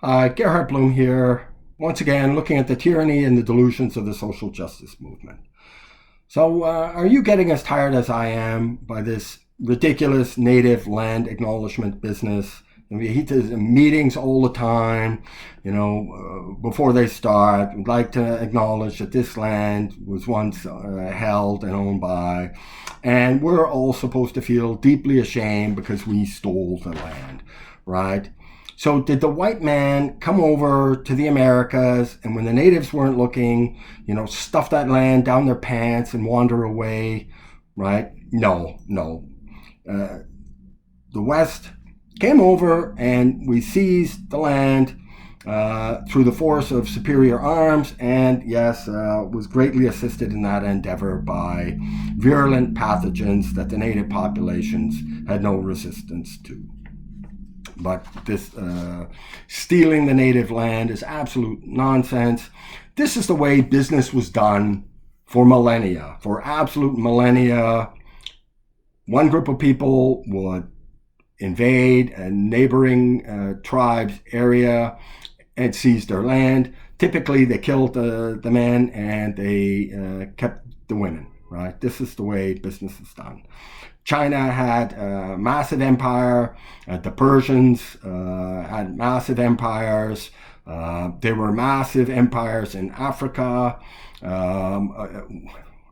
Gerhardt Bloom here, once again looking at the tyranny and the delusions of the social justice movement. So, are you getting as tired as I am by this ridiculous native land acknowledgement business? And we heat meetings all the time, before they start. We'd like to acknowledge that this land was once held and owned by, and we're all supposed to feel deeply ashamed because we stole the land, right? So did the white man come over to the Americas and when the natives weren't looking, stuff that land down their pants and wander away, right? No, no. The West came over and we seized the land through the force of superior arms and, yes, was greatly assisted in that endeavor by virulent pathogens that the native populations had no resistance to. But this stealing the native land is absolute nonsense. This is the way business was done for millennia, for absolute millennia. One group of people would invade a neighboring tribe's area and seize their land. Typically, they killed the men and they kept the women, right? This is the way business is done. China had a massive empire. The Persians had massive empires. There were massive empires in Africa.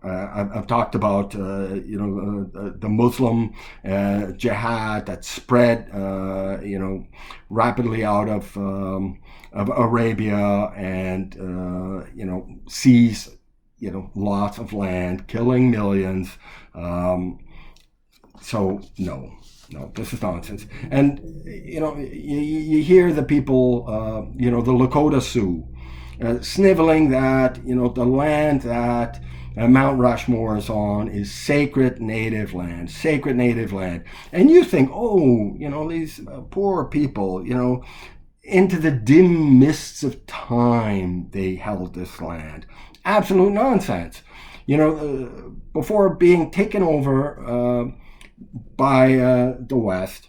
I've talked about the Muslim jihad that spread rapidly out of Arabia and seized lots of land, killing millions. So no, this is nonsense. And you hear the people, the Lakota Sioux, sniveling that the land that Mount Rushmore is on is sacred native land, and you think, these poor people, into the dim mists of time they held this land. Absolute nonsense. Before being taken over by the West,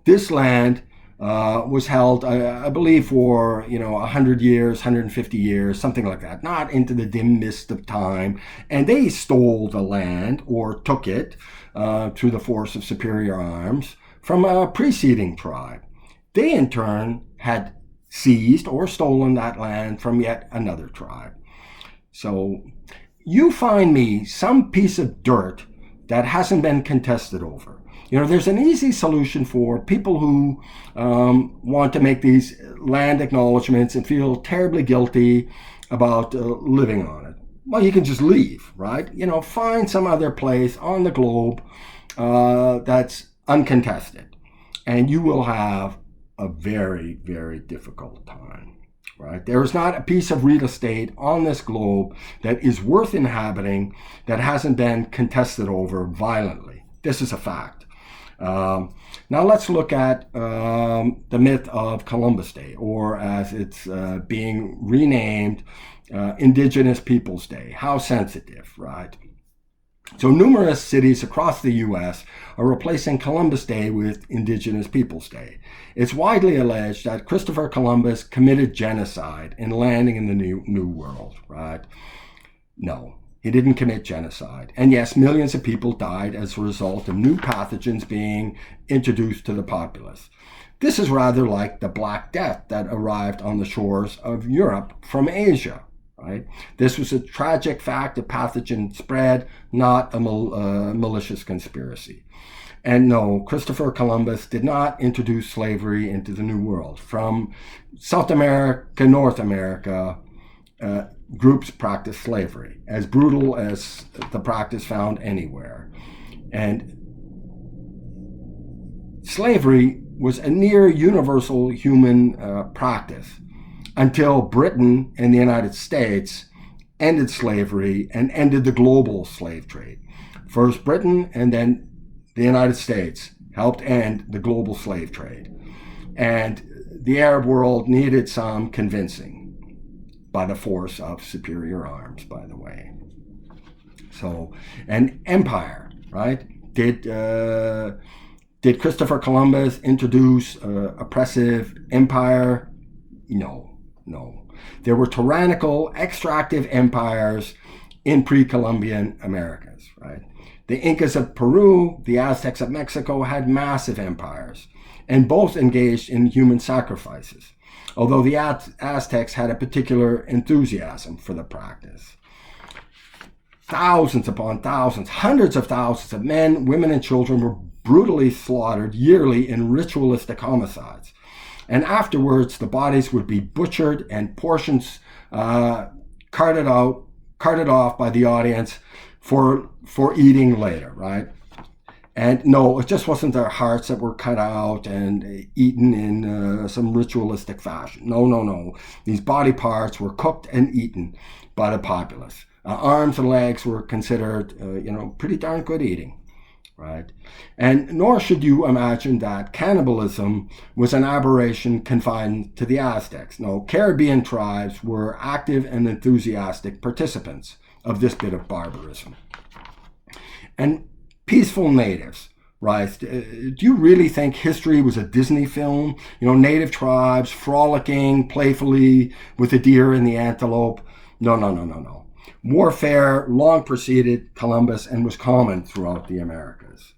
this land was held, I believe, for 100 years, 150 years, something like that, not into the dim mist of time. And they stole the land or took it through the force of superior arms from a preceding tribe. They, in turn, had seized or stolen that land from yet another tribe. So you find me some piece of dirt that hasn't been contested over. There's an easy solution for people who want to make these land acknowledgements and feel terribly guilty about living on it. Well, you can just leave, right? Find some other place on the globe that's uncontested, and you will have a very, very difficult time. Right? There is not a piece of real estate on this globe that is worth inhabiting that hasn't been contested over violently. This is a fact. Now let's look at the myth of Columbus Day, or as it's being renamed, Indigenous Peoples Day. How sensitive, right? So numerous cities across the U.S. are replacing Columbus Day with Indigenous Peoples Day. It's widely alleged that Christopher Columbus committed genocide in landing in the New World, right? No, he didn't commit genocide. And yes, millions of people died as a result of new pathogens being introduced to the populace. This is rather like the Black Death that arrived on the shores of Europe from Asia. Right? This was a tragic fact of pathogen spread, not a malicious conspiracy. And no, Christopher Columbus did not introduce slavery into the New World. From South America, North America, groups practiced slavery, as brutal as the practice found anywhere. And slavery was a near universal human practice, until Britain and the United States ended slavery and ended the global slave trade. First Britain and then the United States helped end the global slave trade. And the Arab world needed some convincing by the force of superior arms, by the way. So, an empire, right? Did Christopher Columbus introduce oppressive empire No. There were tyrannical, extractive empires in pre-Columbian Americas, right? The Incas of Peru, the Aztecs of Mexico had massive empires, and both engaged in human sacrifices, although the Aztecs had a particular enthusiasm for the practice. Thousands upon thousands, hundreds of thousands of men, women, and children were brutally slaughtered yearly in ritualistic homicides. And afterwards, the bodies would be butchered and portions carted off by the audience for eating later, right? And no, it just wasn't their hearts that were cut out and eaten in some ritualistic fashion. No. These body parts were cooked and eaten by the populace. Arms and legs were considered, pretty darn good eating, right? And nor should you imagine that cannibalism was an aberration confined to the Aztecs. No, Caribbean tribes were active and enthusiastic participants of this bit of barbarism. And peaceful natives, right? Do you really think history was a Disney film? Native tribes frolicking playfully with the deer and the antelope? No. Warfare long preceded Columbus and was common throughout the Americas.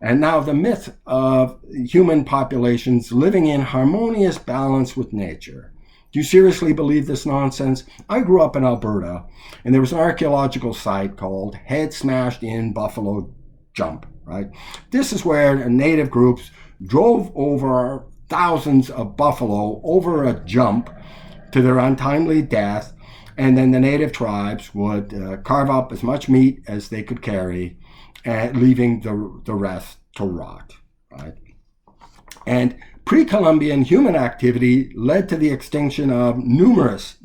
And now the myth of human populations living in harmonious balance with nature. Do you seriously believe this nonsense? I grew up in Alberta, and there was an archaeological site called Head Smashed In Buffalo Jump, right? This is where native groups drove over thousands of buffalo over a jump to their untimely death, and then the native tribes would carve up as much meat as they could carry, leaving the rest to rot, right? And pre-Columbian human activity led to the extinction of numerous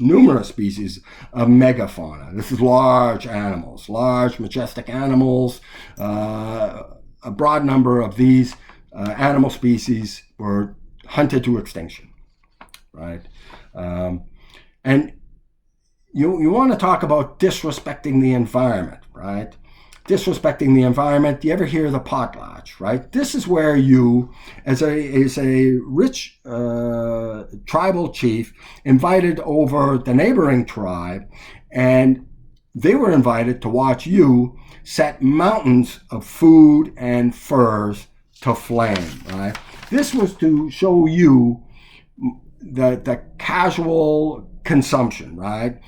species of megafauna. This is large animals, large majestic animals. A broad number of these animal species were hunted to extinction, right? And you want to talk about disrespecting the environment, right? Disrespecting the environment. Do you ever hear the potlatch, right? This is where you, as a rich tribal chief, invited over the neighboring tribe, and they were invited to watch you set mountains of food and furs to flame, right? This was to show you the casual consumption, right?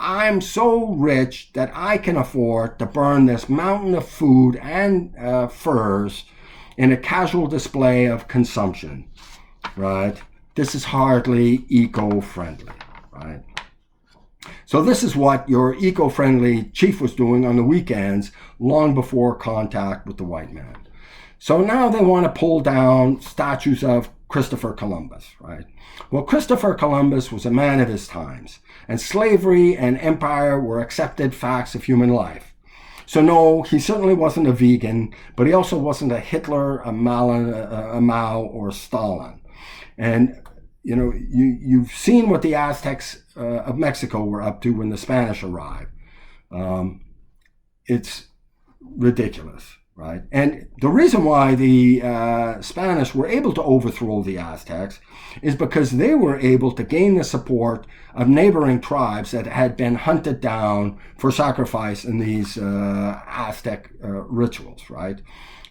I'm so rich that I can afford to burn this mountain of food and furs in a casual display of consumption, right? This is hardly eco-friendly, right? So this is what your eco-friendly chief was doing on the weekends long before contact with the white man. So now they want to pull down statues of Christopher Columbus, right? Well, Christopher Columbus was a man of his times, and slavery and empire were accepted facts of human life. So no, he certainly wasn't a vegan, but he also wasn't a Hitler, a Mao, or Stalin. And you've seen what the Aztecs of Mexico were up to when the Spanish arrived. It's ridiculous, right? And the reason why the Spanish were able to overthrow the Aztecs is because they were able to gain the support of neighboring tribes that had been hunted down for sacrifice in these Aztec rituals, right?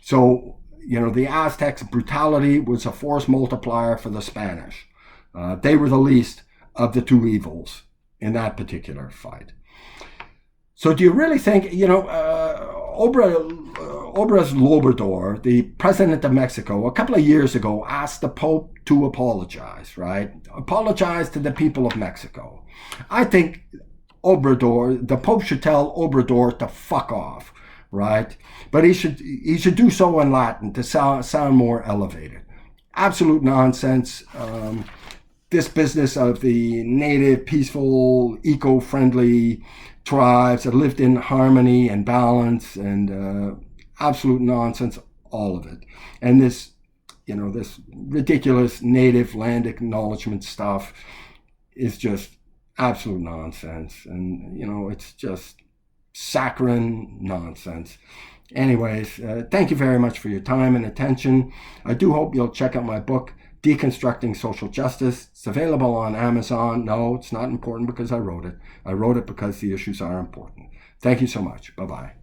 So, the Aztecs' brutality was a force multiplier for the Spanish. They were the least of the two evils in that particular fight. So do you really think, Obras Lobrador, the president of Mexico, a couple of years ago asked the Pope to apologize, right? Apologize to the people of Mexico. I think the Pope should tell Obrador to fuck off, right? But he should do so in Latin to sound more elevated. Absolute nonsense. This business of the native, peaceful, eco-friendly tribes that lived in harmony and balance, and absolute nonsense, all of it. And this, this ridiculous native land acknowledgement stuff is just absolute nonsense. And, it's just saccharine nonsense. Anyways, thank you very much for your time and attention. I do hope you'll check out my book, Deconstructing Social Justice. It's available on Amazon. No, it's not important because I wrote it. I wrote it because the issues are important. Thank you so much. Bye-bye.